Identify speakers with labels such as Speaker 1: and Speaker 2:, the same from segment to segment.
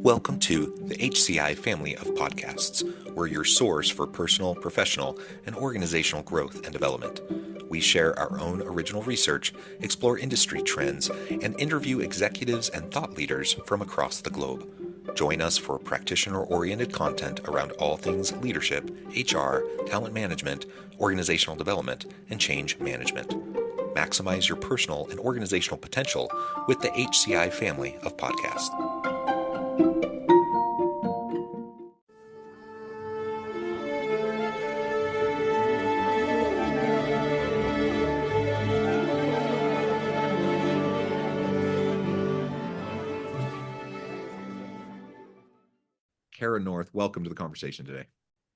Speaker 1: Welcome to the HCI family of podcasts. We're your source for personal, professional, and organizational growth and development. We share our own original research, explore industry trends, and interview executives and thought leaders from across the globe. Join us for practitioner-oriented content around all things leadership, HR, talent management, organizational development, and change management. Maximize your personal and organizational potential with the HCI family of podcasts. Kara North, welcome to the conversation today.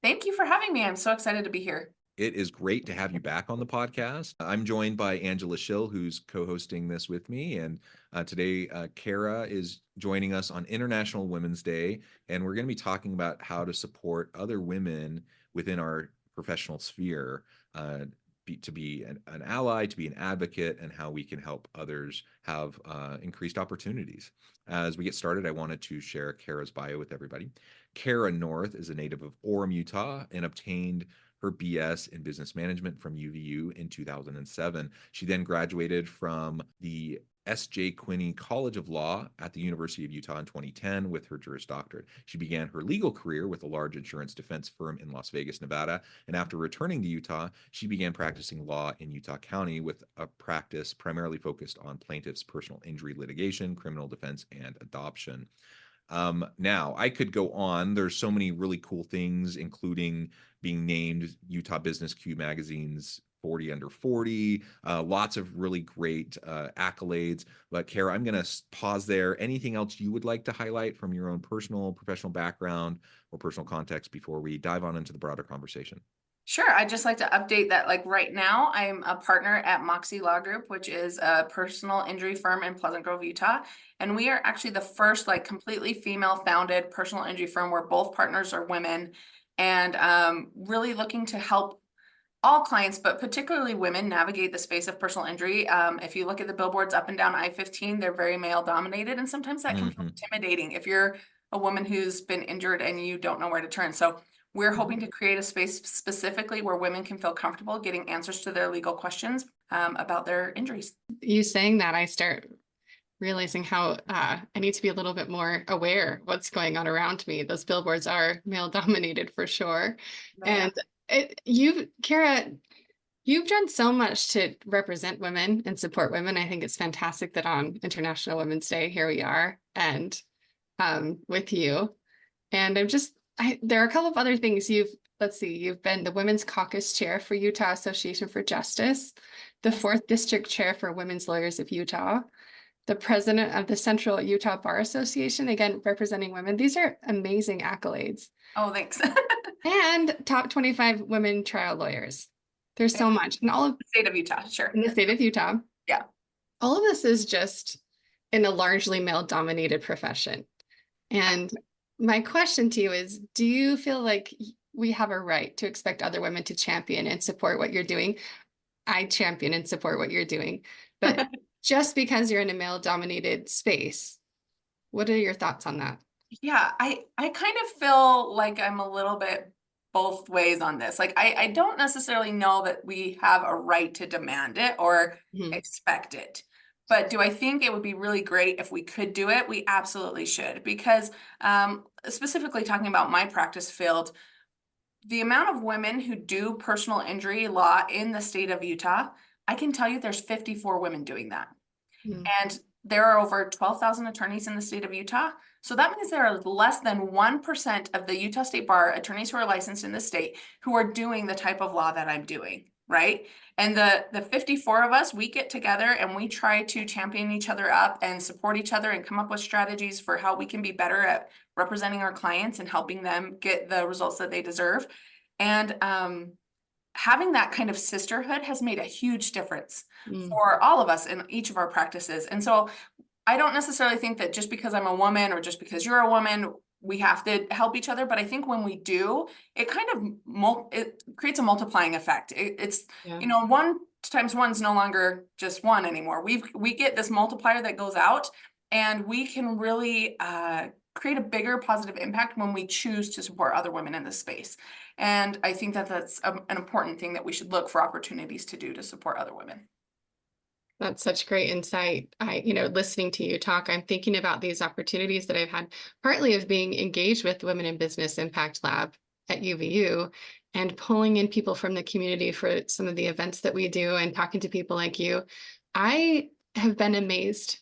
Speaker 2: Thank you for having me. I'm so excited to be here.
Speaker 1: It is great to have you back on the podcast. I'm joined by Angela Schill, who's co-hosting this with me. And today, Kara is joining us on International Women's Day. And we're going to be talking about how to support other women within our professional sphere, to be an ally, to be an advocate, and how we can help others have increased opportunities. As we get started, I wanted to share Kara's bio with everybody. Kara North is a native of Orem, Utah, and obtained her BS in business management from UVU in 2007. She then graduated from the Quinney College of Law at the University of Utah in 2010 with her Juris Doctorate. She began her legal career with a large insurance defense firm in Las Vegas, Nevada, and after returning to Utah, she began practicing law in Utah County with a practice primarily focused on plaintiffs' personal injury litigation, criminal defense, and adoption. Now, I could go on. There's so many really cool things, including being named Utah BusinessQ Magazine's 40 under 40, lots of really great accolades. But Kara, I'm going to pause there. Anything else you would like to highlight from your own personal, professional background or personal context before we dive on into the broader conversation?
Speaker 2: Sure. I'd just like to update that, like right now, I'm a partner at Moxie Law Group, which is a personal injury firm in Pleasant Grove, Utah. And we are actually the first completely female founded personal injury firm where both partners are women, and really looking to help all clients, but particularly women, navigate the space of personal injury. If you look at the billboards up and down I-15, they're very male dominated. And sometimes that can feel intimidating if you're a woman who's been injured and you don't know where to turn. So we're hoping to create a space specifically where women can feel comfortable getting answers to their legal questions about their injuries.
Speaker 3: You saying that, I start realizing how I need to be a little bit more aware of what's going on around me. Those billboards are male dominated for sure. Yeah. And Kara, you've done so much to represent women and support women. I think it's fantastic that on International Women's Day, here we are and with you. And there are a couple of other things you've been the Women's Caucus Chair for Utah Association for Justice, the 4th District Chair for Women's Lawyers of Utah, the President of the Central Utah Bar Association, again, representing women. These are amazing accolades.
Speaker 2: Oh, thanks.
Speaker 3: And top 25 women trial lawyers. There's so much. And all of
Speaker 2: the state of Utah, sure.
Speaker 3: In the state of Utah.
Speaker 2: Yeah.
Speaker 3: All of this is just in a largely male-dominated profession. And my question to you is, do you feel like we have a right to expect other women to champion and support what you're doing? I champion and support what you're doing. But just because you're in a male-dominated space, what are your thoughts on that?
Speaker 2: Yeah, I kind of feel like I'm a little bit both ways on this. I don't necessarily know that we have a right to demand it or expect it. But do I think it would be really great if we could do it? We absolutely should, because specifically talking about my practice field, the amount of women who do personal injury law in the state of Utah, I can tell you there's 54 women doing that. And there are over 12,000 attorneys in the state of Utah. So that means there are less than 1% of the Utah State Bar attorneys who are licensed in the state who are doing the type of law that I'm doing, right? And the 54 of us, we get together and we try to champion each other up and support each other and come up with strategies for how we can be better at representing our clients and helping them get the results that they deserve. And having that kind of sisterhood has made a huge difference for all of us in each of our practices. And so I don't necessarily think that just because I'm a woman or just because you're a woman, we have to help each other. But I think when we do, it kind of it creates a multiplying effect. It's 1 times 1 is no longer just 1 anymore. We get this multiplier that goes out, and we can really create a bigger positive impact when we choose to support other women in this space. And I think that that's an important thing that we should look for opportunities to do to support other women.
Speaker 3: That's such great insight. Listening to you talk, I'm thinking about these opportunities that I've had, partly of being engaged with Women in Business Impact Lab at UVU and pulling in people from the community for some of the events that we do and talking to people like you. I have been amazed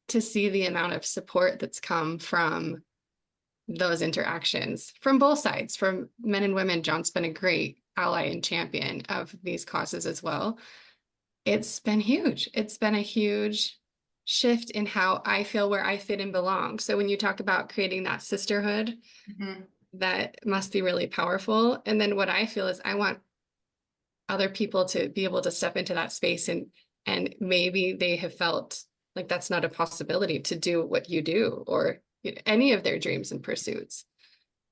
Speaker 3: to see the amount of support that's come from those interactions from both sides, from men and women. John's been a great ally and champion of these causes as well. It's been huge. It's been a huge shift in how I feel where I fit and belong. So when you talk about creating that sisterhood, that must be really powerful. And then what I feel is I want other people to be able to step into that space and maybe they have felt like that's not a possibility to do what you do or any of their dreams and pursuits.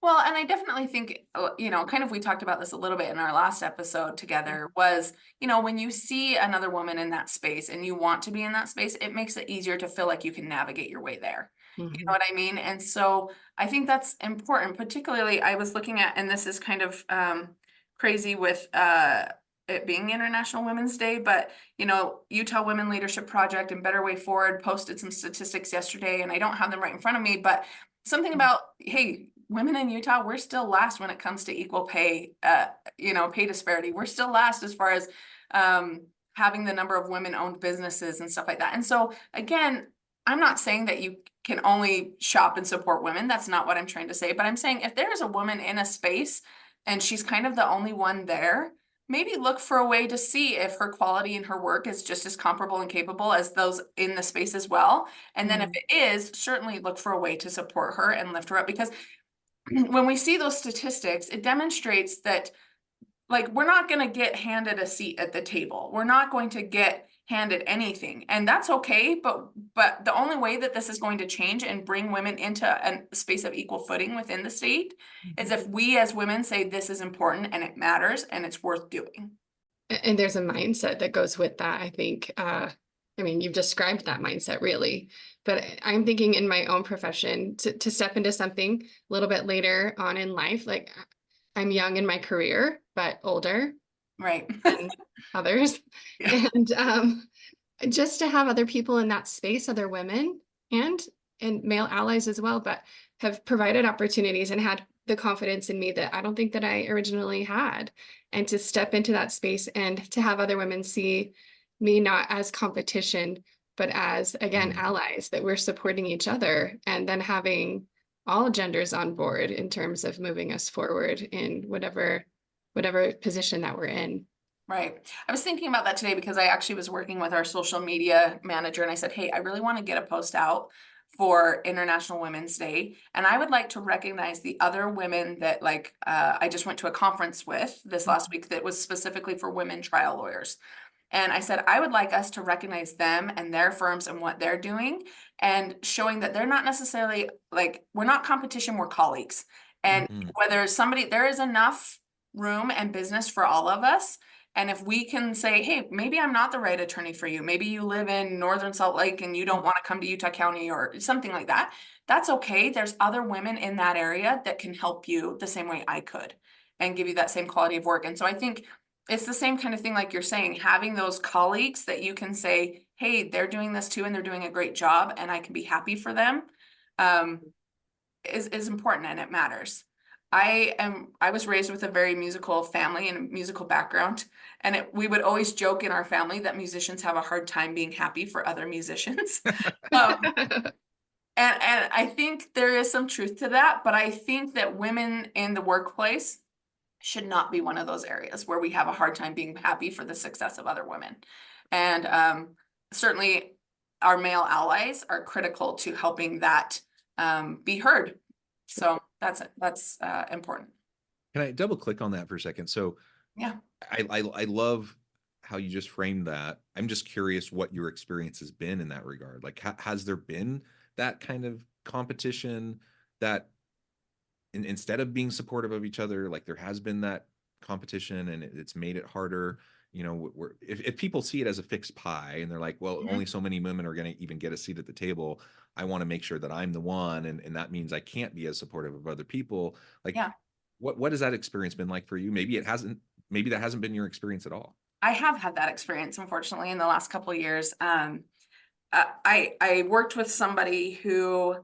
Speaker 2: Well, and I definitely think, kind of we talked about this a little bit in our last episode together was, when you see another woman in that space and you want to be in that space, it makes it easier to feel like you can navigate your way there. You know what I mean? And so I think that's important, particularly I was looking at, and this is kind of crazy with it being International Women's Day, but Utah Women Leadership Project and Better Way Forward posted some statistics yesterday, and I don't have them right in front of me, but something about, hey, women in Utah, we're still last when it comes to equal pay, pay disparity. We're still last as far as having the number of women-owned businesses and stuff like that. And so again, I'm not saying that you can only shop and support women. That's not what I'm trying to say. But I'm saying if there is a woman in a space and she's kind of the only one there, maybe look for a way to see if her quality and her work is just as comparable and capable as those in the space as well. And then if it is, certainly look for a way to support her and lift her up, because when we see those statistics, it demonstrates that we're not going to get handed a seat at the table. We're not going to get handed anything, and that's okay. But the only way that this is going to change and bring women into a space of equal footing within the state is if we as women say this is important and it matters and it's worth doing.
Speaker 3: And there's a mindset that goes with that. I think, you've described that mindset really, but I'm thinking in my own profession to step into something a little bit later on in life, like I'm young in my career, but older
Speaker 2: right
Speaker 3: than others. Yeah. And just to have other people in that space, other women and male allies as well, but have provided opportunities and had the confidence in me that I don't think that I originally had. And to step into that space and to have other women see me not as competition, but as, again, allies, that we're supporting each other, and then having all genders on board in terms of moving us forward in whatever position that we're in.
Speaker 2: Right. I was thinking about that today because I actually was working with our social media manager and I said, hey, I really want to get a post out for International Women's Day. And I would like to recognize the other women that I just went to a conference with this last week that was specifically for women trial lawyers. And I said, I would like us to recognize them and their firms and what they're doing and showing that they're not necessarily we're not competition, we're colleagues. And whether there is enough room and business for all of us. And if we can say, hey, maybe I'm not the right attorney for you. Maybe you live in Northern Salt Lake and you don't want to come to Utah County or something like that. That's okay. There's other women in that area that can help you the same way I could and give you that same quality of work. And so I think it's the same kind of thing like you're saying, having those colleagues that you can say, hey, they're doing this too and they're doing a great job and I can be happy for them is important and it matters. I was raised with a very musical family and a musical background, and we would always joke in our family that musicians have a hard time being happy for other musicians. And I think there is some truth to that, but I think that women in the workplace should not be one of those areas where we have a hard time being happy for the success of other women. And certainly our male allies are critical to helping that be heard. So that's important.
Speaker 1: Can I double click on that for a second? So
Speaker 2: yeah,
Speaker 1: I love how you just framed that. I'm just curious what your experience has been in that regard. Has there been that kind of competition that instead of being supportive of each other, there has been that competition and it's made it harder? if people see it as a fixed pie and they're like, well, only so many women are going to even get a seat at the table. I want to make sure that I'm the one. And that means I can't be as supportive of other people. Like,
Speaker 2: Yeah.
Speaker 1: What has that experience been like for you? Maybe that hasn't been your experience at all.
Speaker 2: I have had that experience, unfortunately, in the last couple of years. I worked with somebody who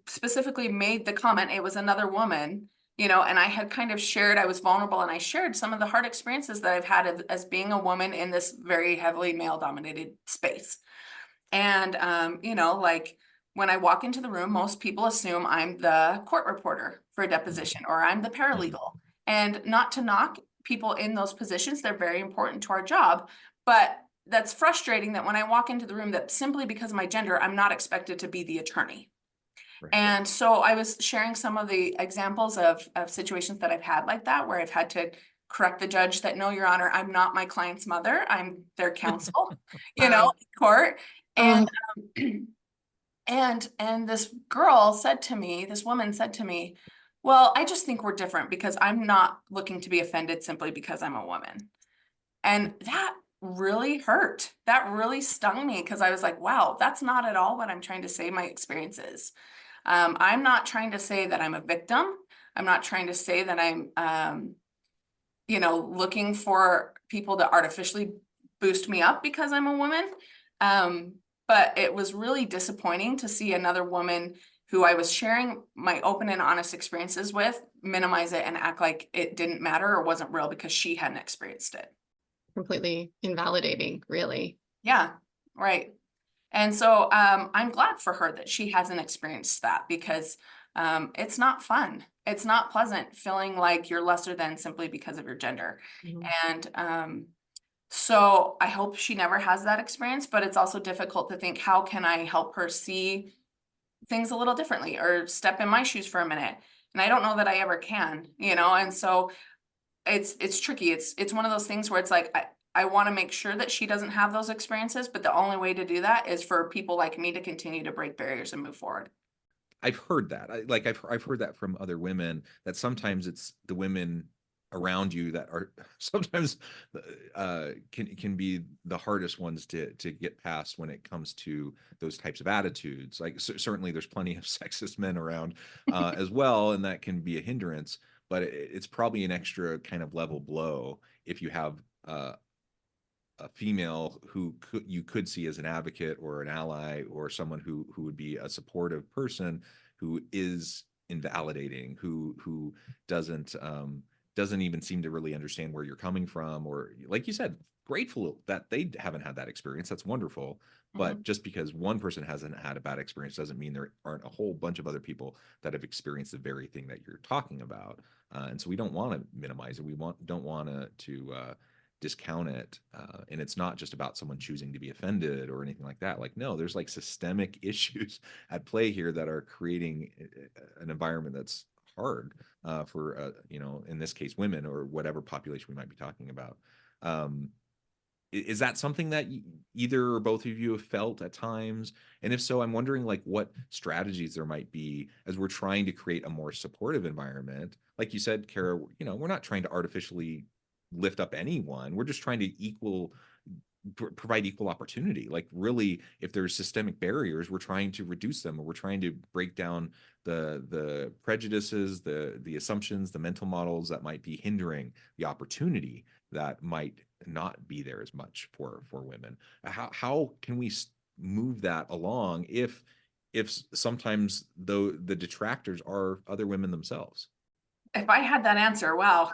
Speaker 2: specifically made the comment. It was another woman, and I had kind of shared, I was vulnerable, and I shared some of the hard experiences that I've had as being a woman in this very heavily male dominated space. And, like when I walk into the room, most people assume I'm the court reporter for a deposition, or I'm the paralegal. And not to knock people in those positions, they're very important to our job. But that's frustrating that when I walk into the room, that simply because of my gender, I'm not expected to be the attorney.
Speaker 1: Right.
Speaker 2: And so I was sharing some of the examples of situations that I've had like that, where I've had to correct the judge that, no, Your Honor, I'm not my client's mother. I'm their counsel, in court. And, and this woman said to me, well, I just think we're different because I'm not looking to be offended simply because I'm a woman. And that really hurt. That really stung me, because I was like, wow, that's not at all what I'm trying to say my experience is. I'm not trying to say that I'm a victim. I'm not trying to say that I'm, looking for people to artificially boost me up because I'm a woman. But it was really disappointing to see another woman who I was sharing my open and honest experiences with minimize it and act like it didn't matter or wasn't real because she hadn't experienced it.
Speaker 3: Completely invalidating, really.
Speaker 2: Yeah, right. And so I'm glad for her that she hasn't experienced that, because it's not fun. It's not pleasant feeling like you're lesser than simply because of your gender. And so I hope she never has that experience, but it's also difficult to think, how can I help her see things a little differently or step in my shoes for a minute? And I don't know that I ever can, and so it's tricky. It's one of those things where it's like, I want to make sure that she doesn't have those experiences, but the only way to do that is for people like me to continue to break barriers and move forward.
Speaker 1: I've heard that. I've heard that from other women, that sometimes it's the women around you that are sometimes can be the hardest ones to get past when it comes to those types of attitudes. Like certainly there's plenty of sexist men around as well, and that can be a hindrance, but it's probably an extra kind of level blow if you have a female who you could see as an advocate or an ally or someone who would be a supportive person, who is invalidating, who doesn't even seem to really understand where you're coming from, or like you said, grateful that they haven't had that experience. That's wonderful. But just because one person hasn't had a bad experience doesn't mean there aren't a whole bunch of other people that have experienced the very thing that you're talking about. And so we don't want to minimize it. We don't want to discount it. And it's not just about someone choosing to be offended or anything like that. Like, no, there's like systemic issues at play here that are creating an environment that's hard for, in this case, women or whatever population we might be talking about. Is that something that either or both of you have felt at times? And if so, I'm wondering like what strategies there might be as we're trying to create a more supportive environment. Like you said, Kara, we're not trying to artificially lift up anyone. We're just trying to provide equal opportunity. Like really, if there's systemic barriers, we're trying to reduce them, or we're trying to break down the prejudices, the assumptions, the mental models that might be hindering the opportunity that might not be there as much for women. How can we move that along if sometimes the detractors are other women themselves?
Speaker 2: If I had that answer, wow.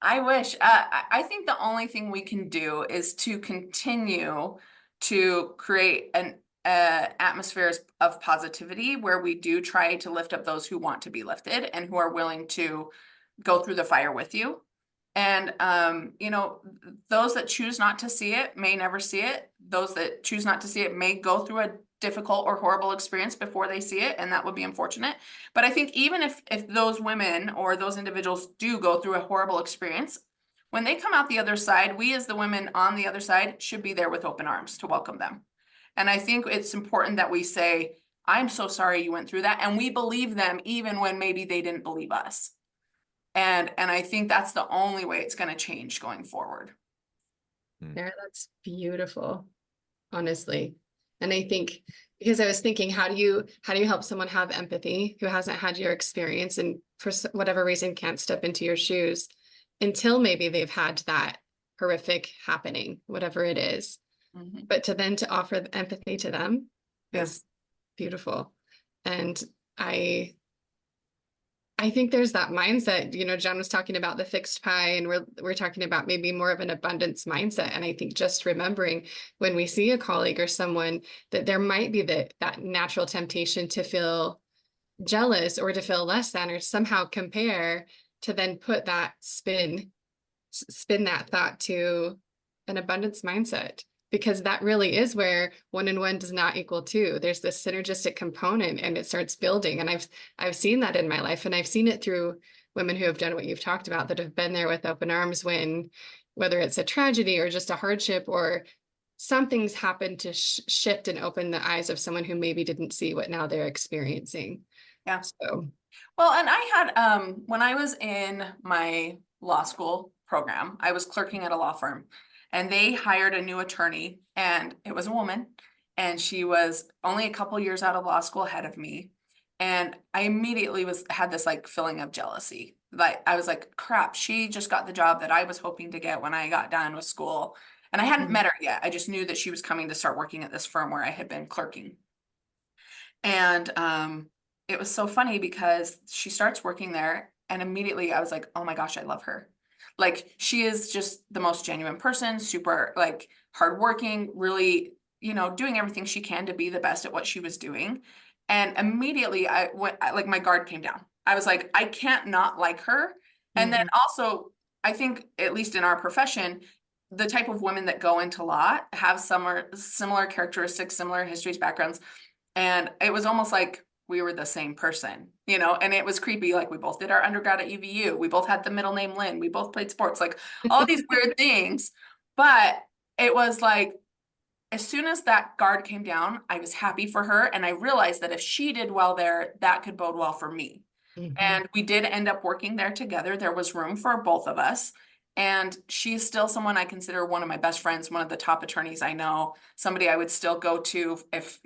Speaker 2: I wish. I think the only thing we can do is to continue to create an atmosphere of positivity, where we do try to lift up those who want to be lifted and who are willing to go through the fire with you. And, those that choose not to see it may never see it. Those that choose not to see it may go through a difficult or horrible experience before they see it, and that would be unfortunate. But I think even if those women or those individuals do go through a horrible experience, when they come out the other side, we as the women on the other side should be there with open arms to welcome them. And I think it's important that we say, I'm so sorry you went through that, and we believe them even when maybe they didn't believe us. And I think that's the only way it's going to change going forward.
Speaker 3: Yeah, that's beautiful, honestly. And I think, because I was thinking, how do you help someone have empathy who hasn't had your experience and for whatever reason can't step into your shoes until maybe they've had that horrific happening, whatever it is. But to offer the empathy to them is beautiful. And I think there's that mindset, John was talking about the fixed pie, and we're talking about maybe more of an abundance mindset. And I think just remembering when we see a colleague or someone that there might be that natural temptation to feel jealous or to feel less than, or somehow compare, to then put that spin that thought to an abundance mindset. Because that really is where 1 and 1 does not equal 2. There's this synergistic component, and it starts building. And I've seen that in my life, and I've seen it through women who have done what you've talked about, that have been there with open arms when, whether it's a tragedy or just a hardship, or something's happened to shift and open the eyes of someone who maybe didn't see what now they're experiencing.
Speaker 2: Yeah.
Speaker 3: So,
Speaker 2: well, and I had, when I was in my law school program, I was clerking at a law firm. And they hired a new attorney, and it was a woman, and she was only a couple years out of law school ahead of me. And I immediately had this like feeling of jealousy. Like I was like, crap, she just got the job that I was hoping to get when I got done with school. And I hadn't met her yet. I just knew that she was coming to start working at this firm where I had been clerking. And it was so funny because she starts working there, and immediately I was like, oh my gosh, I love her. Like, she is just the most genuine person, super like hardworking, really, doing everything she can to be the best at what she was doing. And immediately like my guard came down. I was like, I can't not like her. And then also, I think, at least in our profession, the type of women that go into law have similar characteristics, similar histories, backgrounds. And it was almost like we were the same person, and it was creepy. Like, we both did our undergrad at UVU. We both had the middle name Lynn. We both played sports, like all these weird things. But it was like, as soon as that guard came down, I was happy for her. And I realized that if she did well there, that could bode well for me. And we did end up working there together. There was room for both of us. And she's still someone I consider one of my best friends, one of the top attorneys I know, somebody I would still go to if,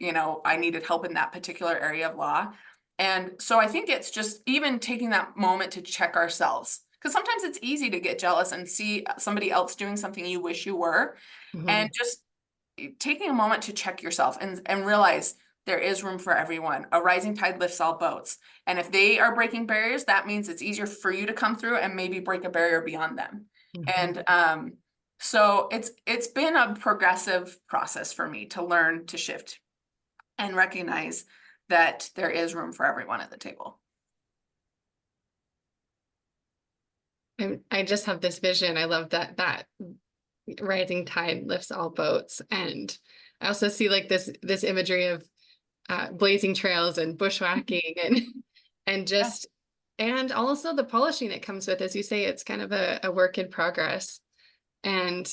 Speaker 2: I needed help in that particular area of law. And so I think it's just even taking that moment to check ourselves, because sometimes it's easy to get jealous and see somebody else doing something you wish you were, and just taking a moment to check yourself and realize there is room for everyone. A rising tide lifts all boats. And if they are breaking barriers, that means it's easier for you to come through and maybe break a barrier beyond them. And so it's been a progressive process for me to learn to shift and recognize that there is room for everyone at the table.
Speaker 3: I just have this vision. I love that rising tide lifts all boats. And I also see like this imagery of blazing trails and bushwhacking and just, and also the polishing that comes with, as you say, it's kind of a work in progress. And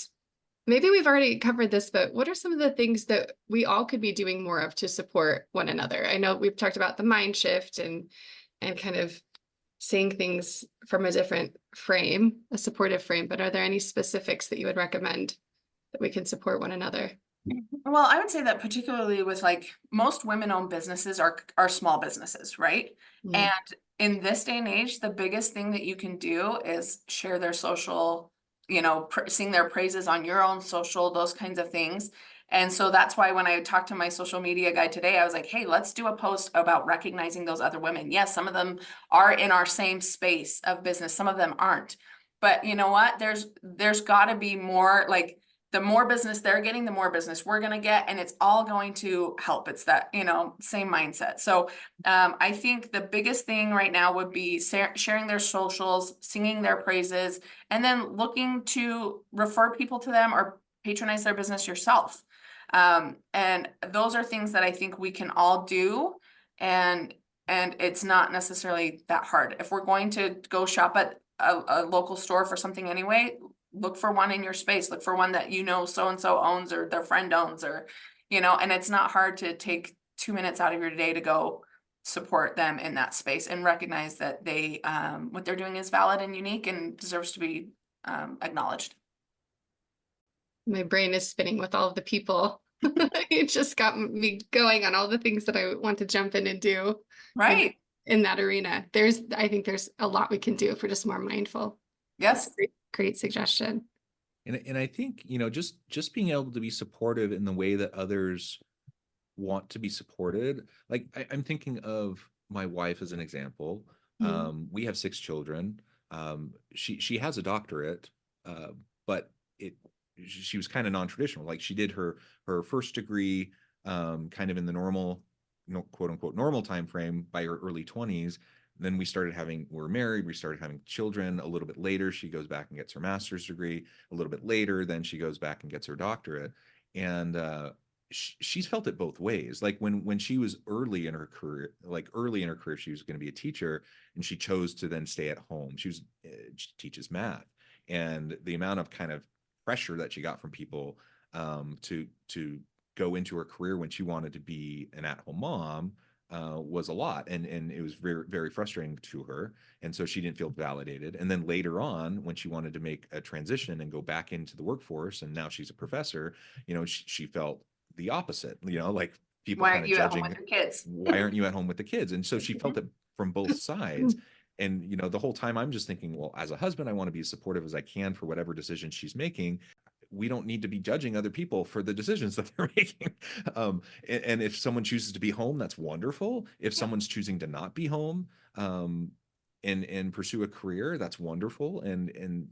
Speaker 3: maybe we've already covered this, but what are some of the things that we all could be doing more of to support one another? I know we've talked about the mind shift and kind of seeing things from a different frame, a supportive frame, but are there any specifics that you would recommend that we can support one another?
Speaker 2: Well, I would say that particularly with like most women-owned businesses are small businesses, right? And in this day and age, the biggest thing that you can do is share their social, sing their praises on your own social, those kinds of things. And so that's why when I talked to my social media guy today, I was like, hey, let's do a post about recognizing those other women. Yes, some of them are in our same space of business. Some of them aren't. But you know what? There's got to be more, like, the more business they're getting, the more business we're going to get, and it's all going to help. It's that, same mindset. So I think the biggest thing right now would be sharing their socials, singing their praises, and then looking to refer people to them or patronize their business yourself. And those are things that I think we can all do. And it's not necessarily that hard. If we're going to go shop at a local store for something anyway, look for one in your space. Look for one that so-and-so owns or their friend owns, or, and it's not hard to take 2 minutes out of your day to go support them in that space and recognize that they, what they're doing is valid and unique and deserves to be acknowledged.
Speaker 3: My brain is spinning with all of the people. It just got me going on all the things that I want to jump in and do.
Speaker 2: Right.
Speaker 3: In that arena. I think there's a lot we can do if we're just more mindful.
Speaker 2: Yes.
Speaker 3: Great suggestion.
Speaker 1: And I think, just being able to be supportive in the way that others want to be supported. Like I'm thinking of my wife as an example. We have 6 children. She has a doctorate, but she was kind of non-traditional. Like she did her first degree kind of in the normal, quote unquote, normal time frame by her early 20s. Then we're married, we started having children. A little bit later, she goes back and gets her master's degree. A little bit later, then she goes back and gets her doctorate. And she's felt it both ways. Like when she was early in her career, she was going to be a teacher, and she chose to then stay at home. She teaches math, and the amount of kind of pressure that she got from people to go into her career when she wanted to be an at-home mom was a lot, and it was very, very frustrating to her, and so she didn't feel validated. And then later on, when she wanted to make a transition and go back into the workforce, and now she's a professor, she felt the opposite. Like people kind of judging, why aren't you at home with the kids? And so she felt it from both sides. And the whole time I'm just thinking, well, as a husband, I want to be as supportive as I can for whatever decision she's making. We don't need to be judging other people for the decisions that they're making. And if someone chooses to be home, that's wonderful. If someone's choosing to not be home and pursue a career, that's wonderful. And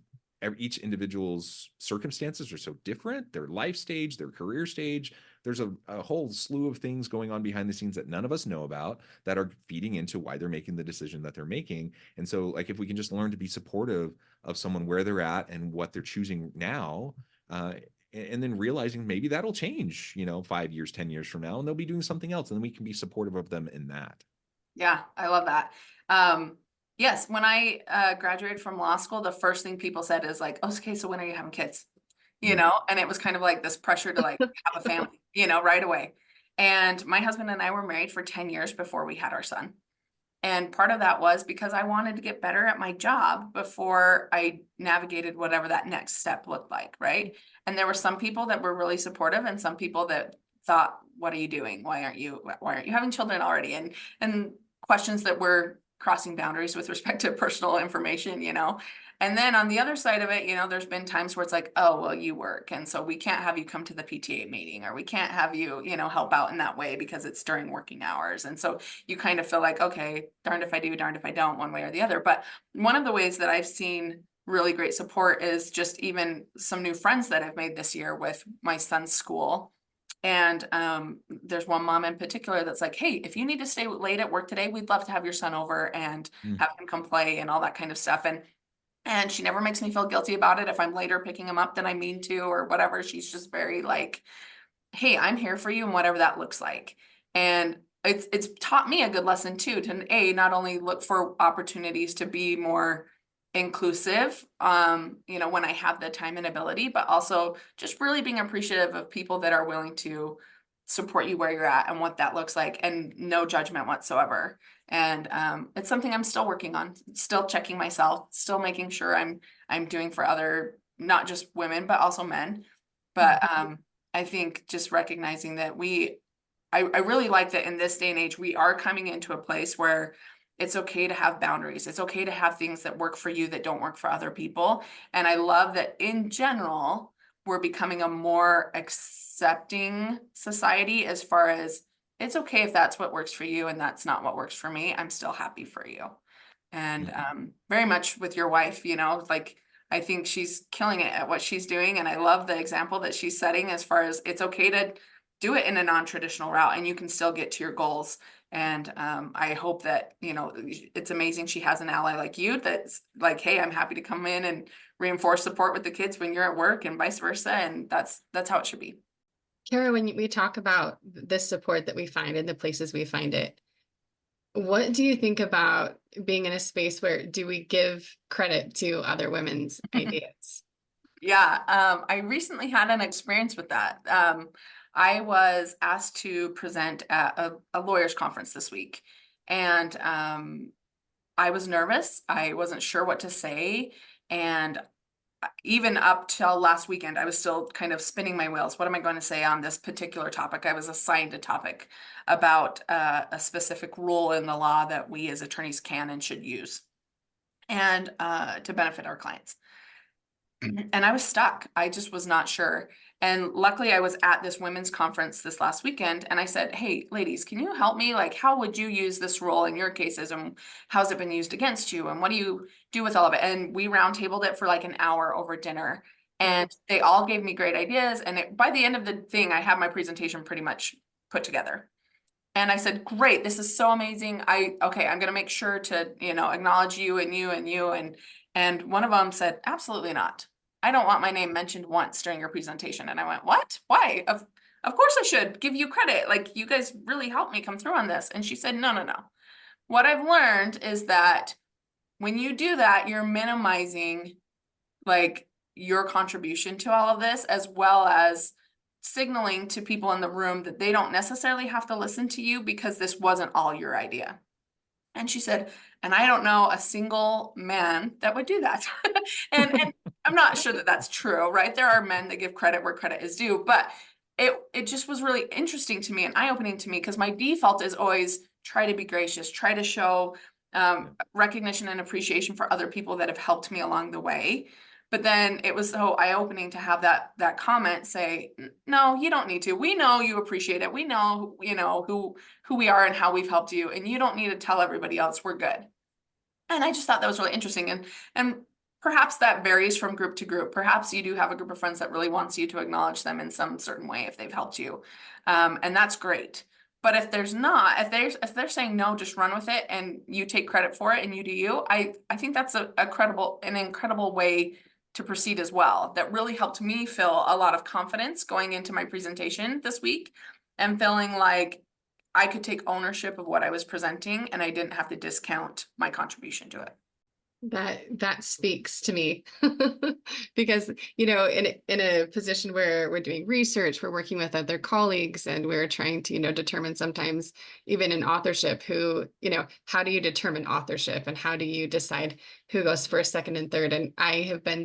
Speaker 1: each individual's circumstances are so different, their life stage, their career stage. There's a whole slew of things going on behind the scenes that none of us know about that are feeding into why they're making the decision that they're making. And so, like, if we can just learn to be supportive of someone where they're at and what they're choosing now, and then realizing maybe that'll change, 5 years, 10 years from now, and they'll be doing something else, and then we can be supportive of them in that.
Speaker 2: Yeah, I love that. Yes, when I graduated from law school, the first thing people said is like, oh, okay, so when are you having kids? And it was kind of like this pressure to like have a family, right away. And my husband and I were married for 10 years before we had our son. And part of that was because I wanted to get better at my job before I navigated whatever that next step looked like, right? And there were some people that were really supportive and some people that thought, what are you doing? Why aren't you having children already? And questions that were crossing boundaries with respect to personal information, And then on the other side of it, there's been times where it's like, oh, well, you work, and so we can't have you come to the PTA meeting, or we can't have you, help out in that way because it's during working hours. And so you kind of feel like, okay, darned if I do, darned if I don't, one way or the other. But one of the ways that I've seen really great support is just even some new friends that I've made this year with my son's school. And there's one mom in particular that's like, hey, if you need to stay late at work today, we'd love to have your son over and have him come play and all that kind of stuff. And she never makes me feel guilty about it if I'm later picking him up than I mean to or whatever. She's just very like, hey, I'm here for you and whatever that looks like. And it's taught me a good lesson too, to not only look for opportunities to be more inclusive, when I have the time and ability, but also just really being appreciative of people that are willing to support you where you're at and what that looks like, and no judgment whatsoever. And it's something I'm still working on, still checking myself, still making sure I'm doing for other, not just women, but also men. But I think just recognizing that I really like that in this day and age, we are coming into a place where it's okay to have boundaries. It's okay to have things that work for you that don't work for other people. And I love that in general, we're becoming a more accepting society as far as it's okay if that's what works for you and that's not what works for me. I'm still happy for you. And very much with your wife, like I think she's killing it at what she's doing. And I love the example that she's setting as far as it's okay to do it in a non-traditional route and you can still get to your goals. And I hope that, it's amazing she has an ally like you that's like, hey, I'm happy to come in and reinforce support with the kids when you're at work and vice versa. And that's how it should be.
Speaker 3: Kara, when we talk about the support that we find in the places we find it, what do you think about being in a space where do we give credit to other women's ideas?
Speaker 2: Yeah, I recently had an experience with that. I was asked to present at a lawyers conference this week. And I was nervous. I wasn't sure what to say. And even up till last weekend, I was still kind of spinning my wheels. What am I going to say on this particular topic? I was assigned a topic about a specific rule in the law that we as attorneys can and should use, and to benefit our clients. And I was stuck. I just was not sure. And luckily I was at this women's conference this last weekend, and I said, hey, ladies, can you help me? Like, how would you use this rule in your cases, and how's it been used against you? And what do you do with all of it? And we roundtabled it for like an hour over dinner, and they all gave me great ideas. And by the end of the thing, I had my presentation pretty much put together. And I said, great, this is so amazing. Okay, I'm going to make sure to, acknowledge you and you and you. And one of them said, absolutely not. I don't want my name mentioned once during your presentation. And I went, what? Why? Of course I should give you credit. Like, you guys really helped me come through on this. And she said, no. What I've learned is that when you do that, you're minimizing like your contribution to all of this, as well as signaling to people in the room that they don't necessarily have to listen to you because this wasn't all your idea. And she said, and I don't know a single man that would do that. and I'm not sure that that's true, right? There are men that give credit where credit is due, but it just was really interesting to me and eye-opening to me, because my default is always try to be gracious, try to show recognition and appreciation for other people that have helped me along the way. But then it was so eye-opening to have that comment say, no, you don't need to. We know you appreciate it. We know, who we are and how we've helped you, and you don't need to tell everybody else we're good. And I just thought that was really interesting. And perhaps that varies from group to group. Perhaps you do have a group of friends that really wants you to acknowledge them in some certain way if they've helped you. And that's great. But if there's not, if they're saying no, just run with it and you take credit for it and you do you, I think that's an incredible way to proceed as well. That really helped me feel a lot of confidence going into my presentation this week, and feeling like I could take ownership of what I was presenting and I didn't have to discount my contribution to it.
Speaker 3: That speaks to me because, in a position where we're doing research, we're working with other colleagues, and we're trying to, determine sometimes even in authorship how do you determine authorship, and how do you decide who goes first, second, and third? And I have been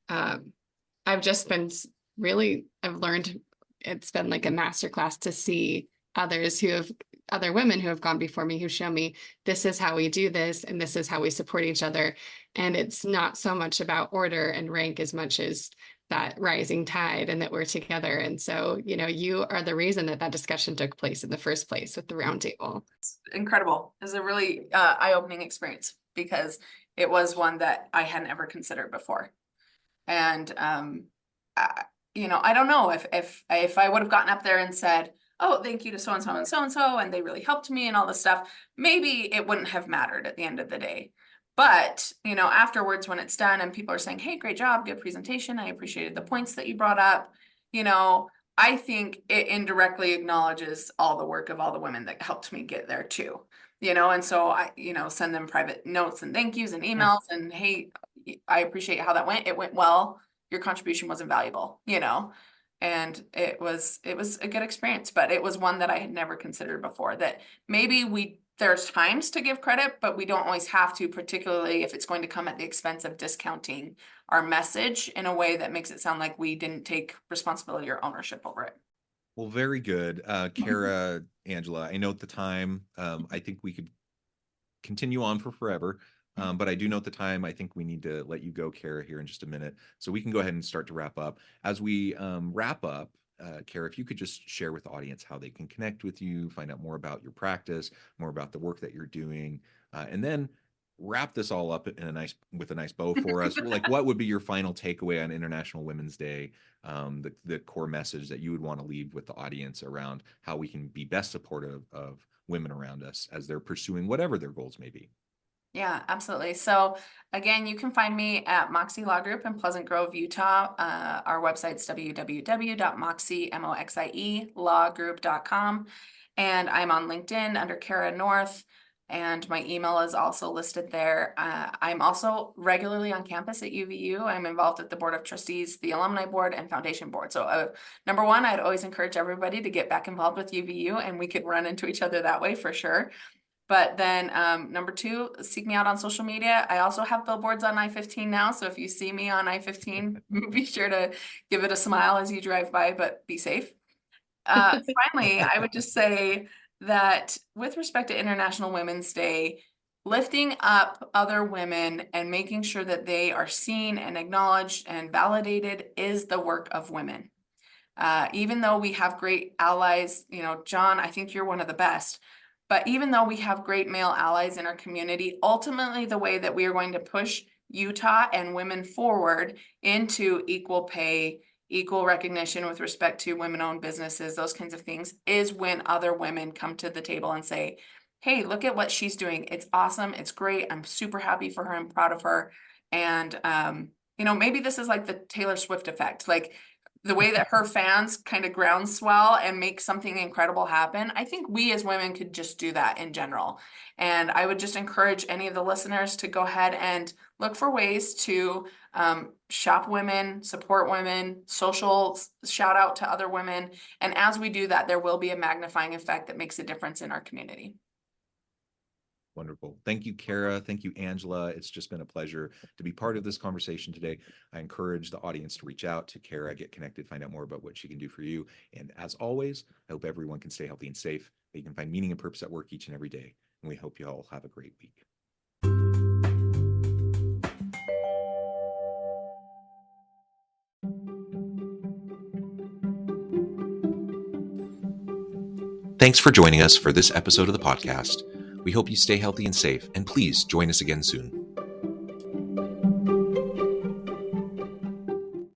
Speaker 3: I've just been I've learned, it's been like a masterclass to see other women who have gone before me, who show me this is how we do this, and this is how we support each other. And it's not so much about order and rank as much as that rising tide, and that we're together. And so, you are the reason that discussion took place in the first place with the roundtable.
Speaker 2: It's incredible. It was a really eye-opening experience, because it was one that I hadn't ever considered before. And, I don't know if I would have gotten up there and said, oh, thank you to so-and-so and so-and-so, and they really helped me and all this stuff, maybe it wouldn't have mattered at the end of the day. But, afterwards, when it's done and people are saying, hey, great job, good presentation, I appreciated the points that you brought up, I think it indirectly acknowledges all the work of all the women that helped me get there too. And so I, send them private notes and thank yous and emails and, hey, I appreciate how that went. It went well. Your contribution was invaluable, and it was a good experience, but it was one that I had never considered before, that maybe there's times to give credit, but we don't always have to, particularly if it's going to come at the expense of discounting our message in a way that makes it sound like we didn't take responsibility or ownership over it.
Speaker 1: Well, very good. Kara, Angela, I note the time. I think we could continue on for forever. But I do note the time. I think we need to let you go, Kara, here in just a minute. So we can go ahead and start to wrap up. As we wrap up, Kara, if you could just share with the audience how they can connect with you, find out more about your practice, more about the work that you're doing, and then wrap this all up with a nice bow for us. Like, what would be your final takeaway on International Women's Day? The core message that you would want to leave with the audience around how we can be best supportive of women around us as they're pursuing whatever their goals may be.
Speaker 2: Yeah, absolutely. So again, you can find me at Moxie Law Group in Pleasant Grove, Utah. Our website's www.moxielawgroup.com. And I'm on LinkedIn under Kara North. and my email is also listed there. I'm also regularly on campus at UVU. I'm involved at the Board of Trustees, the Alumni Board, and Foundation Board. So number one, I'd always encourage everybody to get back involved with UVU, and we could run into each other that way for sure. But then number two, seek me out on social media. I also have billboards on I-15 now. So if you see me on I-15, be sure to give it a smile as you drive by, but be safe. Finally, I would just say that with respect to International Women's Day, lifting up other women and making sure that they are seen and acknowledged and validated is the work of women. Even though we have great allies, John, I think you're one of the best. But even though we have great male allies in our community, ultimately the way that we are going to push Utah and women forward into equal pay, equal recognition with respect to women-owned businesses, those kinds of things, is when other women come to the table and say, hey, look at what she's doing. It's awesome. It's great. I'm super happy for her. I'm proud of her. And, maybe this is like the Taylor Swift effect. Like, the way that her fans kind of groundswell and make something incredible happen. I think we as women could just do that in general. And I would just encourage any of the listeners to go ahead and look for ways to shop women, support women, social shout out to other women. And as we do that, there will be a magnifying effect that makes a difference in our community.
Speaker 1: Wonderful. Thank you, Kara. Thank you, Angela. It's just been a pleasure to be part of this conversation today. I encourage the audience to reach out to Kara, get connected, find out more about what she can do for you. And as always, I hope everyone can stay healthy and safe, that you can find meaning and purpose at work each and every day. And we hope you all have a great week. Thanks for joining us for this episode of the podcast. We hope you stay healthy and safe, and please join us again soon.